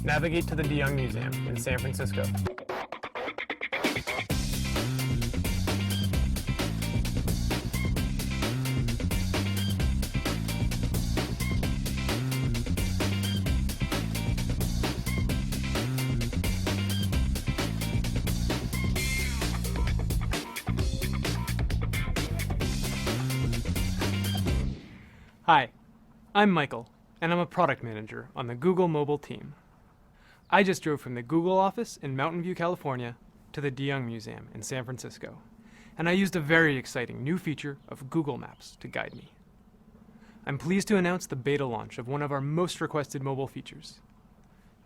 Navigate to the DeYoung Museum in San Francisco. Hi, I'm Michael, and I'm a product manager on the Google mobile team. I just drove from the Google office in Mountain View, California, to the DeYoung Museum in San Francisco, and I used a very exciting new feature of Google Maps to guide me. I'm pleased to announce the beta launch of one of our most requested mobile features.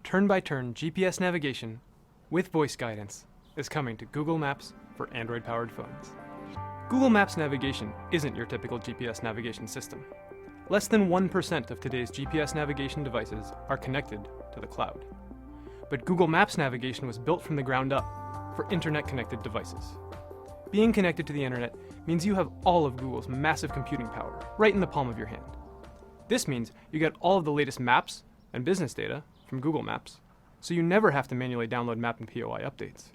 Turn-by-turn GPS navigation with voice guidance is coming to Google Maps for Android-powered phones. Google Maps navigation isn't your typical GPS navigation system. Less than 1% of today's GPS navigation devices are connected to the cloud. But Google Maps navigation was built from the ground up for internet-connected devices. Being connected to the internet means you have all of Google's massive computing power right in the palm of your hand. This means you get all of the latest maps and business data from Google Maps, so you never have to manually download map and POI updates.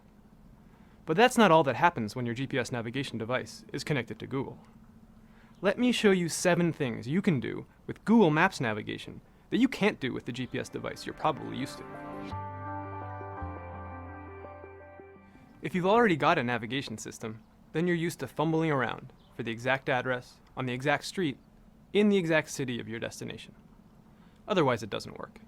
But that's not all that happens when your GPS navigation device is connected to Google. Let me show you 7 things you can do with Google Maps navigation that you can't do with the GPS device you're probably used to. If you've already got a navigation system, then you're used to fumbling around for the exact address on the exact street in the exact city of your destination. Otherwise, it doesn't work.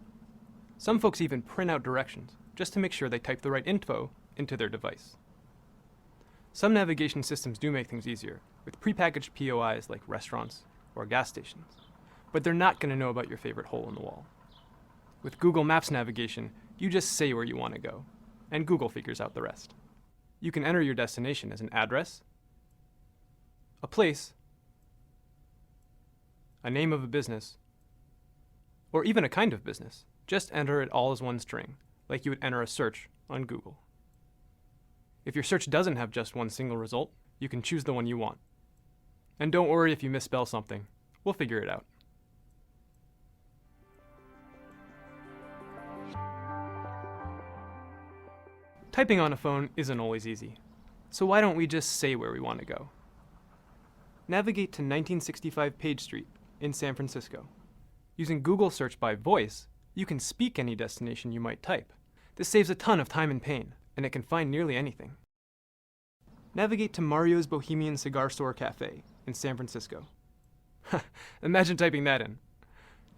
Some folks even print out directions just to make sure they type the right info into their device. Some navigation systems do make things easier with prepackaged POIs like restaurants or gas stations, but they're not going to know about your favorite hole in the wall. With Google Maps navigation, you just say where you want to go, and Google figures out the rest. You can enter your destination as an address, a place, a name of a business, or even a kind of business. Just enter it all as one string, like you would enter a search on Google. If your search doesn't have just one single result, you can choose the one you want. And don't worry if you misspell something. We'll figure it out. Typing on a phone isn't always easy, so why don't we just say where we want to go? Navigate to 1965 Page Street in San Francisco. Using Google Search by voice, you can speak any destination you might type. This saves a ton of time and pain, and it can find nearly anything. Navigate to Mario's Bohemian Cigar Store Cafe in San Francisco. Imagine typing that in.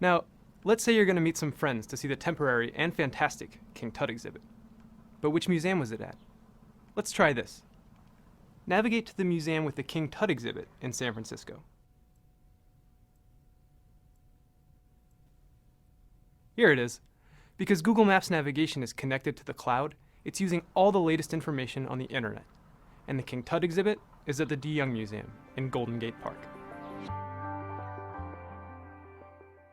Now, let's say you're going to meet some friends to see the temporary and fantastic King Tut exhibit. But which museum was it at? Let's try this. Navigate to the museum with the King Tut exhibit in San Francisco. Here it is. Because Google Maps navigation is connected to the cloud, it's using all the latest information on the internet. And the King Tut exhibit is at the DeYoung Museum in Golden Gate Park.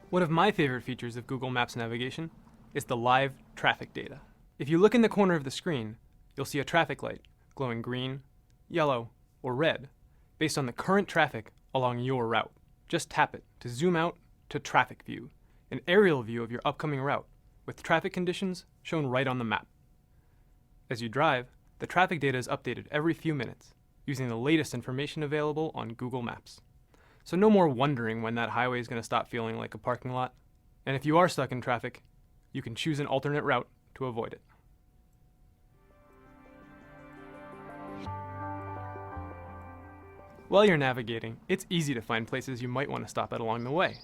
One of my favorite features of Google Maps navigation is the live traffic data. If you look in the corner of the screen, you'll see a traffic light glowing green, yellow, or red based on the current traffic along your route. Just tap it to zoom out to Traffic View, an aerial view of your upcoming route with traffic conditions shown right on the map. As you drive, the traffic data is updated every few minutes using the latest information available on Google Maps. So no more wondering when that highway is going to stop feeling like a parking lot. And if you are stuck in traffic, you can choose an alternate route to avoid it. While you're navigating, it's easy to find places you might want to stop at along the way,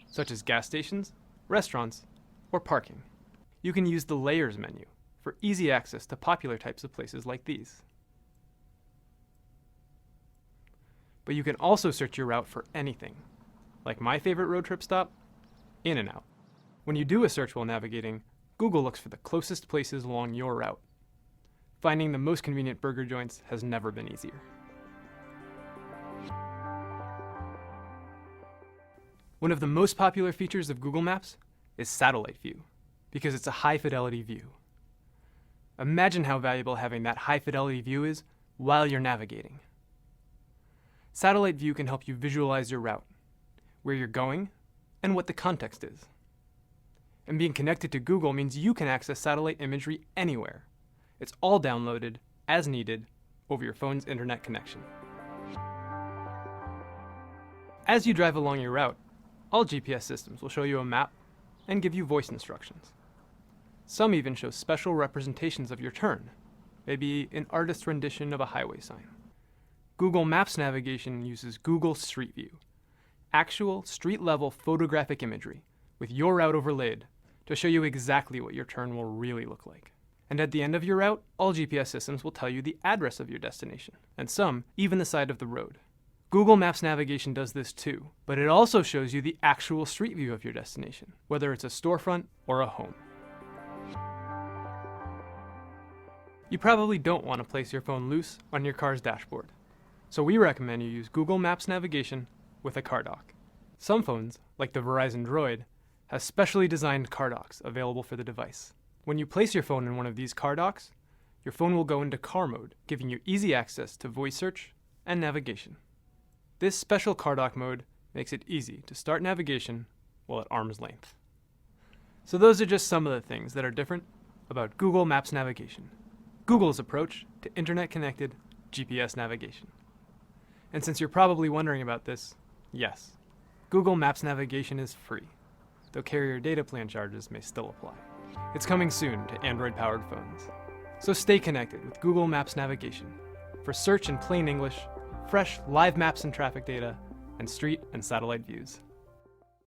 such as gas stations, restaurants, or parking. You can use the Layers menu for easy access to popular types of places like these. But you can also search your route for anything, like my favorite road trip stop, In-N-Out. When you do a search while navigating, Google looks for the closest places along your route. Finding the most convenient burger joints has never been easier. One of the most popular features of Google Maps is Satellite View, because it's a high-fidelity view. Imagine how valuable having that high-fidelity view is while you're navigating. Satellite View can help you visualize your route, where you're going, and what the context is. And being connected to Google means you can access satellite imagery anywhere. It's all downloaded, as needed, over your phone's internet connection. As you drive along your route, all GPS systems will show you a map and give you voice instructions. Some even show special representations of your turn, maybe an artist's rendition of a highway sign. Google Maps navigation uses Google Street View, actual street-level photographic imagery with your route overlaid to show you exactly what your turn will really look like. And at the end of your route, all GPS systems will tell you the address of your destination, and some even the side of the road. Google Maps navigation does this too, but it also shows you the actual street view of your destination, whether it's a storefront or a home. You probably don't want to place your phone loose on your car's dashboard, so we recommend you use Google Maps navigation with a car dock. Some phones, like the Verizon Droid, have specially designed car docks available for the device. When you place your phone in one of these car docks, your phone will go into car mode, giving you easy access to voice search and navigation. This special car dock mode makes it easy to start navigation while at arm's length. So those are just some of the things that are different about Google Maps navigation, Google's approach to internet-connected GPS navigation. And since you're probably wondering about this, yes, Google Maps navigation is free, though carrier data plan charges may still apply. It's coming soon to Android-powered phones. So stay connected with Google Maps navigation for search in plain English, fresh live maps and traffic data, and street and satellite views.